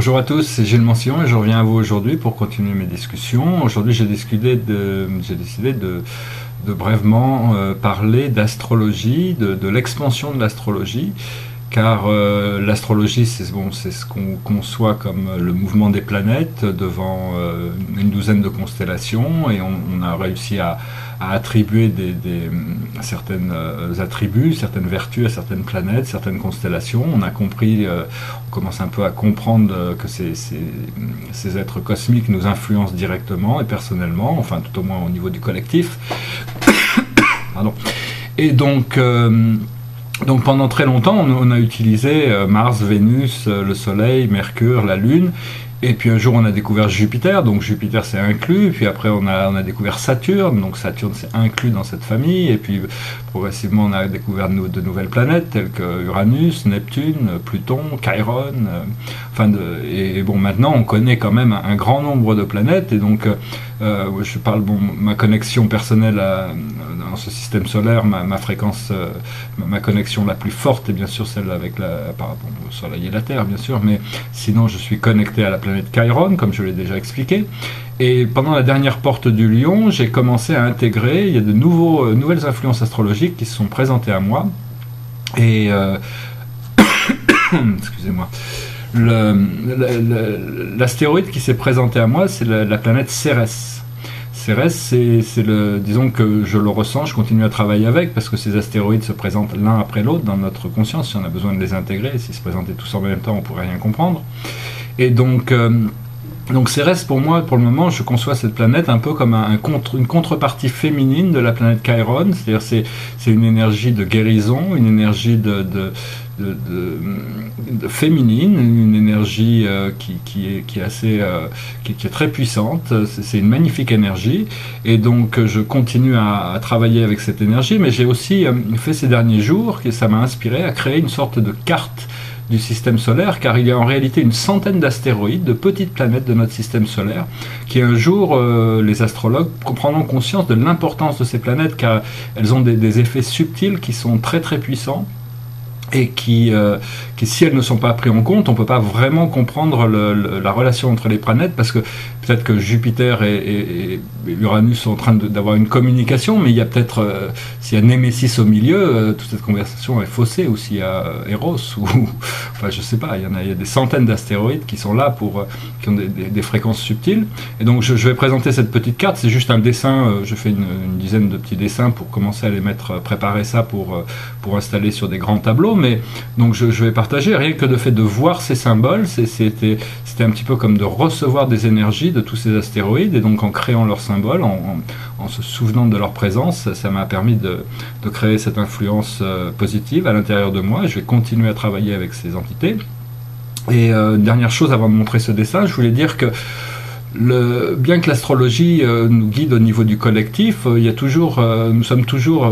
Bonjour à tous, c'est Gilles Mancillon et je reviens à vous aujourd'hui pour continuer mes discussions. Aujourd'hui j'ai décidé de brièvement parler d'astrologie, de l'expansion de l'astrologie, car l'astrologie c'est ce qu'on conçoit comme le mouvement des planètes devant une douzaine de constellations, et on a réussi à attribuer certains attributs, certaines vertus à certaines planètes, certaines constellations. On a compris, on commence un peu à comprendre que ces êtres cosmiques nous influencent directement et personnellement, enfin tout au moins au niveau du collectif. Pardon. Et donc pendant très longtemps, on a utilisé Mars, Vénus, le Soleil, Mercure, la Lune. Et puis un jour on a découvert Jupiter, donc Jupiter c'est inclus, puis après on a découvert Saturne, donc Saturne c'est inclus dans cette famille, et puis progressivement on a découvert de nouvelles planètes telles que Uranus, Neptune, Pluton, Chiron, et bon, maintenant on connaît quand même un grand nombre de planètes, et donc je parle, ma connexion personnelle dans ce système solaire, ma fréquence, ma connexion la plus forte est bien sûr celle avec par rapport au Soleil et la Terre bien sûr, mais sinon je suis connecté à la planète Chiron, comme je l'ai déjà expliqué. Et pendant la dernière porte du Lion, j'ai commencé à intégrer, il y a de nouvelles influences astrologiques qui se sont présentées à moi. Et excusez-moi. L'astéroïde qui s'est présenté à moi, c'est la planète Cérès. Cérès, disons que je le ressens, je continue à travailler avec, parce que ces astéroïdes se présentent l'un après l'autre dans notre conscience, si on a besoin de les intégrer. S'ils se présentaient tous en même temps, on ne pourrait rien comprendre. Et donc Cérès, pour moi, pour le moment, je conçois cette planète un peu comme une contrepartie féminine de la planète Chiron, c'est-à-dire c'est une énergie de guérison, une énergie de féminine, une énergie qui est très puissante. C'est une magnifique énergie, et donc je continue à travailler avec cette énergie, mais j'ai aussi fait ces derniers jours, que ça m'a inspiré à créer une sorte de carte du système solaire, car il y a en réalité une centaine d'astéroïdes, de petites planètes de notre système solaire, qui un jour, les astrologues prendront conscience de l'importance de ces planètes, car elles ont des effets subtils qui sont très très puissants, et qui, si elles ne sont pas prises en compte, on ne peut pas vraiment comprendre la relation entre les planètes, parce que peut-être que Jupiter et Uranus sont en train d'avoir une communication, mais il y a peut-être, s'il y a Némésis au milieu, toute cette conversation est faussée, ou s'il y a Eros, ou enfin je sais pas, il y a des centaines d'astéroïdes qui sont là, qui ont des fréquences subtiles. Et donc je vais présenter cette petite carte, c'est juste un dessin, je fais une dizaine de petits dessins pour commencer à les préparer ça pour installer sur des grands tableaux. Mais donc je vais partager, rien que le fait de voir ces symboles, c'était un petit peu comme de recevoir des énergies de tous ces astéroïdes, et donc en créant leurs symboles, en se souvenant de leur présence, ça m'a permis de créer cette influence positive à l'intérieur de moi. Je vais continuer à travailler avec ces entités. Et une dernière chose avant de montrer ce dessin, je voulais dire que bien que l'astrologie nous guide au niveau du collectif, nous avons toujours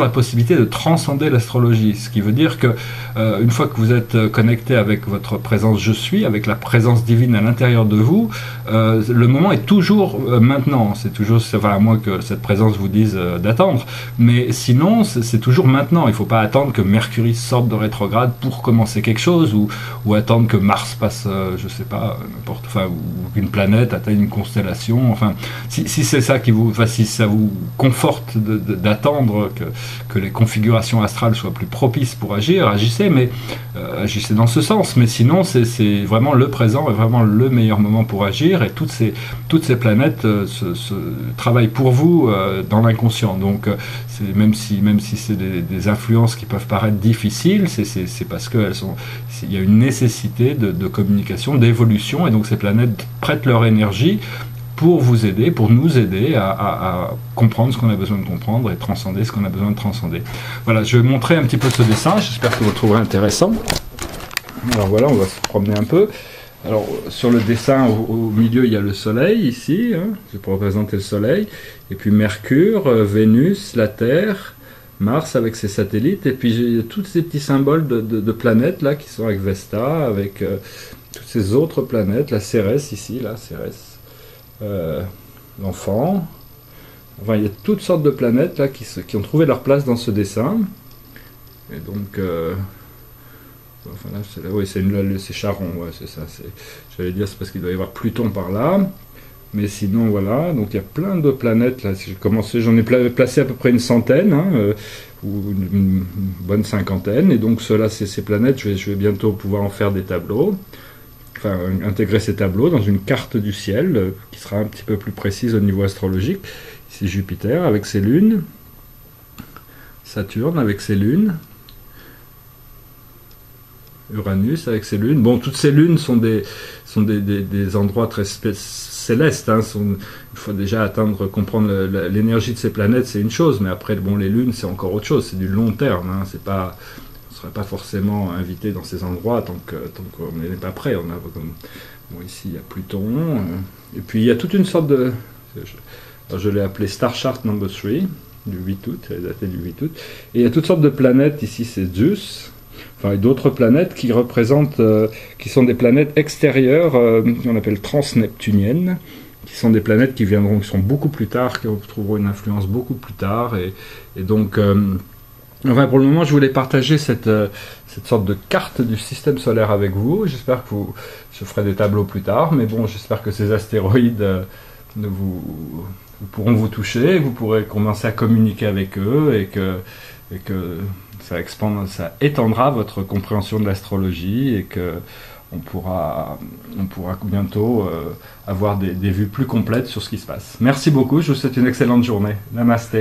la possibilité de transcender l'astrologie, ce qui veut dire que une fois que vous êtes connecté avec votre présence je suis, avec la présence divine à l'intérieur de vous, le moment est toujours maintenant. C'est toujours, à moins que cette présence vous dise d'attendre, mais sinon c'est toujours maintenant. Il ne faut pas attendre que Mercure sorte de rétrograde pour commencer quelque chose, ou attendre que Mars passe, je sais pas, ou qu'une planète atteigne une constellation. Enfin, si c'est ça si ça vous conforte d'attendre que les configurations astrales soient plus propices pour agir, agissez, mais agissez dans ce sens. Mais sinon, c'est vraiment le présent est vraiment le meilleur moment pour agir, et toutes ces planètes se travaillent pour vous dans l'inconscient. Donc, même si c'est des influences qui peuvent paraître difficiles, c'est parce il y a une nécessité de communication, d'évolution, et donc ces planètes prêtent leur énergie pour vous aider, pour nous aider à comprendre ce qu'on a besoin de comprendre et transcender ce qu'on a besoin de transcender. Voilà, je vais montrer un petit peu ce dessin, j'espère que vous le trouverez intéressant. Alors voilà, on va se promener un peu. Alors sur le dessin, au milieu, il y a le Soleil ici, c'est pour représenter le Soleil, et puis Mercure, Vénus, la Terre, Mars avec ses satellites, et puis il y a tous ces petits symboles de planètes là qui sont avec Vesta, avec toutes ces autres planètes, la Cérès ici, là, Cérès, l'enfant. Enfin, il y a toutes sortes de planètes là qui ont trouvé leur place dans ce dessin. Et donc Enfin là, oui, c'est Charon, ouais, c'est ça. J'allais dire, c'est parce qu'il doit y avoir Pluton par là. Mais sinon, voilà, donc il y a plein de planètes là. J'ai commencé, j'en ai placé à peu près une centaine, hein, ou une bonne cinquantaine. Et donc, ceux-là, ces planètes, je vais bientôt pouvoir en faire des tableaux. Enfin, intégrer ces tableaux dans une carte du ciel qui sera un petit peu plus précise au niveau astrologique. Ici, Jupiter avec ses lunes, Saturne avec ses lunes, Uranus avec ses lunes. Bon, toutes ces lunes sont des endroits très célestes. Hein, il faut déjà comprendre l'énergie de ces planètes, c'est une chose, mais après, bon, les lunes, c'est encore autre chose, c'est du long terme. Hein, c'est pas, on ne serait pas forcément invité dans ces endroits tant qu'on n'est pas prêt. Bon, ici, il y a Pluton, et puis il y a toute une sorte de... je l'ai appelé Star Chart Number 3, du 8 août, elle est datée du 8 août, et il y a toutes sortes de planètes, ici c'est Zeus, enfin d'autres planètes qui représentent, qui sont des planètes extérieures, qu'on appelle transneptuniennes, qui sont des planètes qui sont beaucoup plus tard, qui trouveront une influence beaucoup plus tard, et donc... enfin, pour le moment, je voulais partager cette sorte de carte du système solaire avec vous. J'espère que je ferai des tableaux plus tard, mais bon, j'espère que ces astéroïdes pourront vous toucher, vous pourrez commencer à communiquer avec eux et que ça étendra votre compréhension de l'astrologie et que on pourra bientôt avoir des vues plus complètes sur ce qui se passe. Merci beaucoup, je vous souhaite une excellente journée. Namasté.